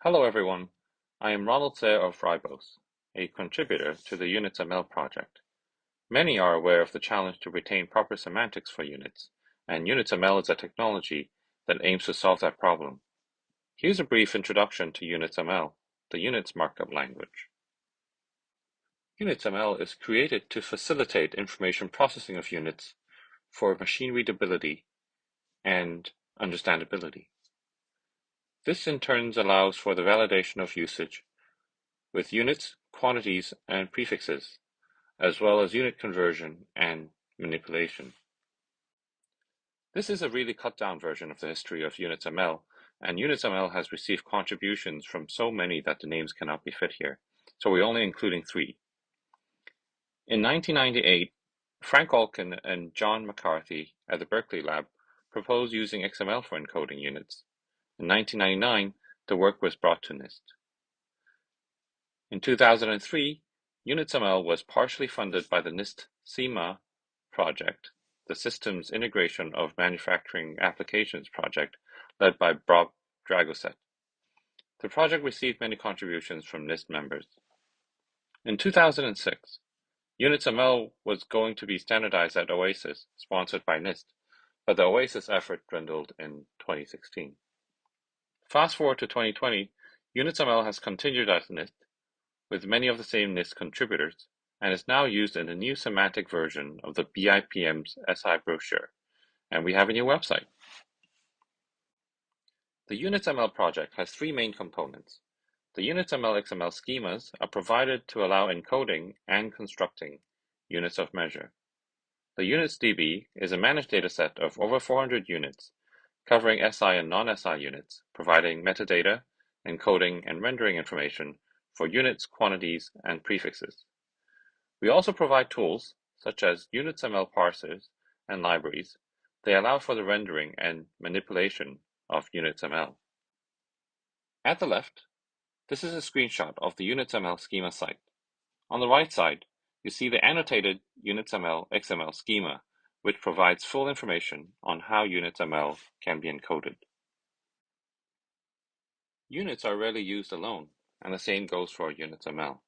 Hello everyone, I am Ronald Sayre of Ribos, a contributor to the UnitsML project. Many are aware of the challenge to retain proper semantics for units, and UnitsML is a technology that aims to solve that problem. Here's a brief introduction to UnitsML, the Units markup language. UnitsML is created to facilitate information processing of units for machine readability and understandability. This in turn allows for the validation of usage with units, quantities, and prefixes, as well as unit conversion and manipulation. This is a really cut-down version of the history of UnitsML, and UnitsML has received contributions from so many that the names cannot be fit here, so we're only including 3. In 1998, Frank Olkin and John McCarthy at the Berkeley Lab proposed using XML for encoding units. In 1999, the work was brought to NIST. In 2003, UnitsML was partially funded by the NIST SEMA project, the Systems Integration of Manufacturing Applications project, led by Bob Dragoset. The project received many contributions from NIST members. In 2006, UnitsML was going to be standardized at OASIS, sponsored by NIST, but the OASIS effort dwindled in 2016. Fast forward to 2020, UnitsML has continued at NIST, with many of the same NIST contributors, and is now used in the new semantic version of the BIPM's SI brochure, and we have a new website. The UnitsML project has 3 main components. The UnitsML XML schemas are provided to allow encoding and constructing units of measure. The UnitsDB is a managed dataset of over 400 units, covering SI and non-SI units, providing metadata, encoding, and rendering information for units, quantities, and prefixes. We also provide tools, such as UnitsML parsers and libraries. They allow for the rendering and manipulation of UnitsML. At the left, this is a screenshot of the UnitsML schema site. On the right side, you see the annotated UnitsML XML schema, which provides full information on how UnitsML can be encoded. Units are rarely used alone, and the same goes for UnitsML.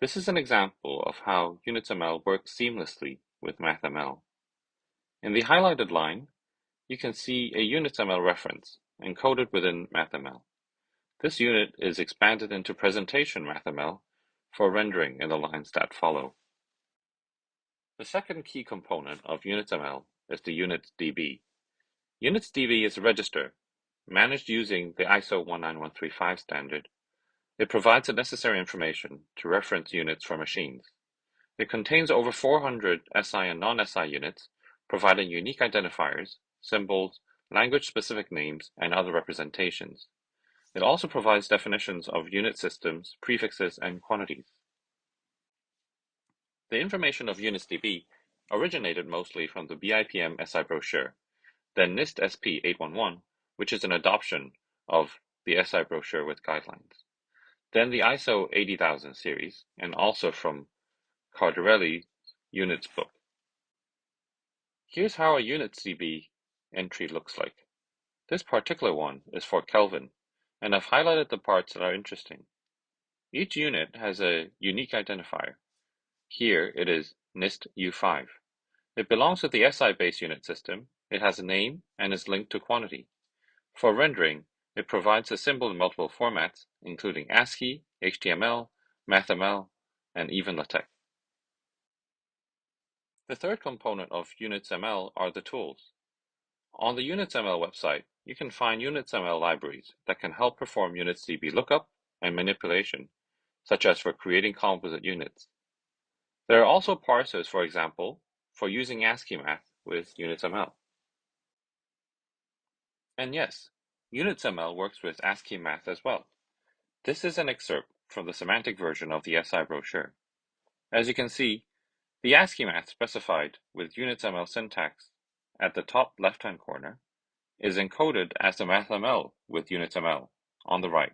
This is an example of how UnitsML works seamlessly with MathML. In the highlighted line, you can see a UnitsML reference encoded within MathML. This unit is expanded into presentation MathML for rendering in the lines that follow. The second key component of UnitsML is the UnitsDB. UnitsDB is a register managed using the ISO 19135 standard. It provides the necessary information to reference units for machines. It contains over 400 SI and non-SI units, providing unique identifiers, symbols, language-specific names, and other representations. It also provides definitions of unit systems, prefixes, and quantities. The information of UnitsDB originated mostly from the BIPM SI brochure, then NIST SP 811, which is an adoption of the SI brochure with guidelines, then the ISO 80000 series, and also from Cardarelli's Units book. Here's how a UnitsDB entry looks like. This particular one is for Kelvin, and I've highlighted the parts that are interesting. Each unit has a unique identifier. Here it is NIST U5. It belongs to the SI-based unit system. It has a name and is linked to quantity. For rendering, it provides a symbol in multiple formats, including ASCII, HTML, MathML, and even LaTeX. The third component of UnitsML are the tools. On the UnitsML website, you can find UnitsML libraries that can help perform UnitsDB lookup and manipulation, such as for creating composite units. There are also parsers, for example, for using ASCII math with UnitsML. And yes, UnitsML works with ASCII math as well. This is an excerpt from the semantic version of the SI brochure. As you can see, the ASCII math specified with UnitsML syntax at the top left-hand corner is encoded as the MathML with UnitsML on the right,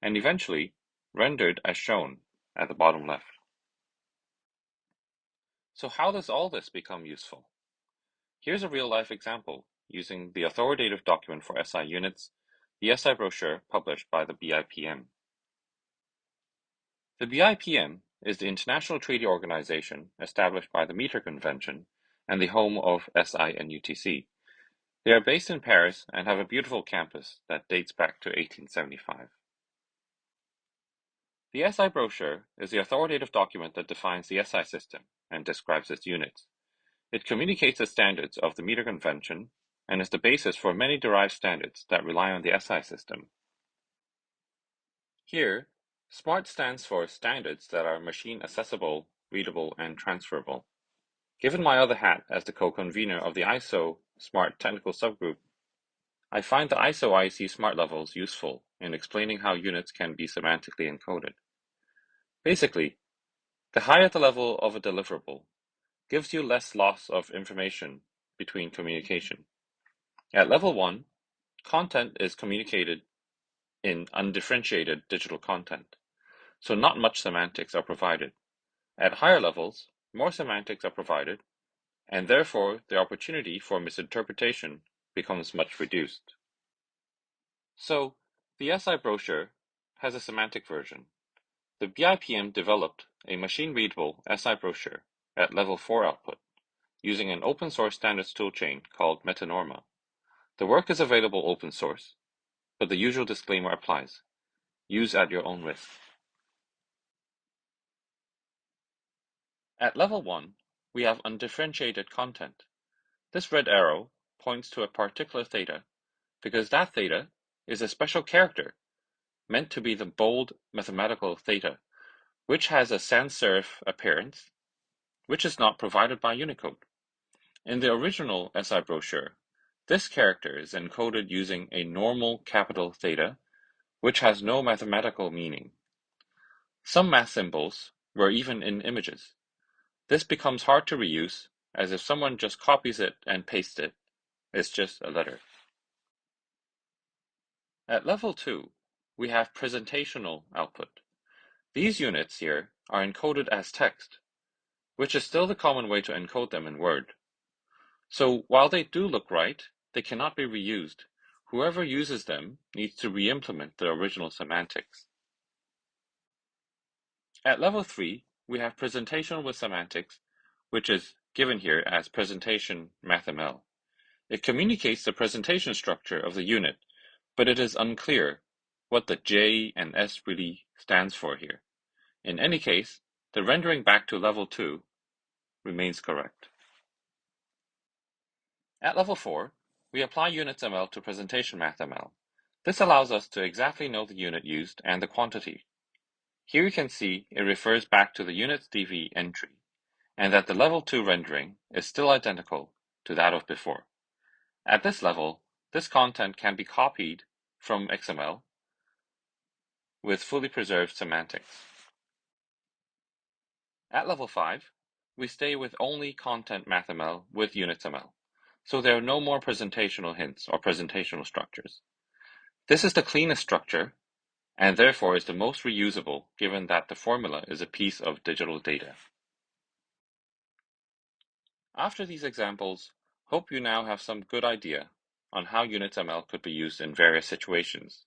and eventually rendered as shown at the bottom left. So how does all this become useful? Here's a real-life example using the authoritative document for SI units, the SI brochure published by the BIPM. The BIPM is the international treaty organization established by the Meter Convention and the home of SI and UTC. They are based in Paris and have a beautiful campus that dates back to 1875. The SI brochure is the authoritative document that defines the SI system and describes its units. It communicates the standards of the Meter Convention and is the basis for many derived standards that rely on the SI system. Here, SMART stands for standards that are machine accessible, readable, and transferable. Given my other hat as the co-convener of the ISO SMART technical subgroup, I find the ISO IEC SMART levels useful in explaining how units can be semantically encoded. Basically, the higher the level of a deliverable gives you less loss of information between communication. At level 1, content is communicated in undifferentiated digital content, so not much semantics are provided. At higher levels, more semantics are provided, and therefore the opportunity for misinterpretation becomes much reduced. So, the SI brochure has a semantic version. The BIPM developed a machine-readable SI brochure at level 4 output using an open-source standards toolchain called Metanorma. The work is available open source, but the usual disclaimer applies. Use at your own risk. At level 1, we have undifferentiated content. This red arrow points to a particular theta because that theta is a special character meant to be the bold mathematical theta, which has a sans serif appearance, which is not provided by Unicode. In the original SI brochure, this character is encoded using a normal capital theta, which has no mathematical meaning. Some math symbols were even in images. This becomes hard to reuse, as if someone just copies it and pastes it, it's just a letter. At level 2, we have presentational output. These units here are encoded as text, which is still the common way to encode them in Word. So while they do look right, they cannot be reused. Whoever uses them needs to re-implement the original semantics. At level 3, we have presentation with semantics, which is given here as presentation MathML. It communicates the presentation structure of the unit, but it is unclear what the J and S really stands for here. In any case, the rendering back to level 2 remains correct. At level 4, we apply UnitsML to presentation MathML. This allows us to exactly know the unit used and the quantity. Here you can see it refers back to the unitsDV entry, and that the level 2 rendering is still identical to that of before. At this level, this content can be copied from XML with fully preserved semantics. At level 5, we stay with only content MathML with UnitsML, so there are no more presentational hints or presentational structures. This is the cleanest structure, and therefore is the most reusable given that the formula is a piece of digital data. After these examples, hope you now have some good idea on how UnitsML could be used in various situations.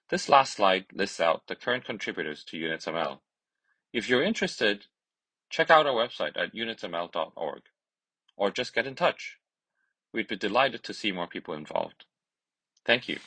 This last slide lists out the current contributors to UnitsML. If you're interested, check out our website at unitsml.org, or just get in touch. We'd be delighted to see more people involved. Thank you.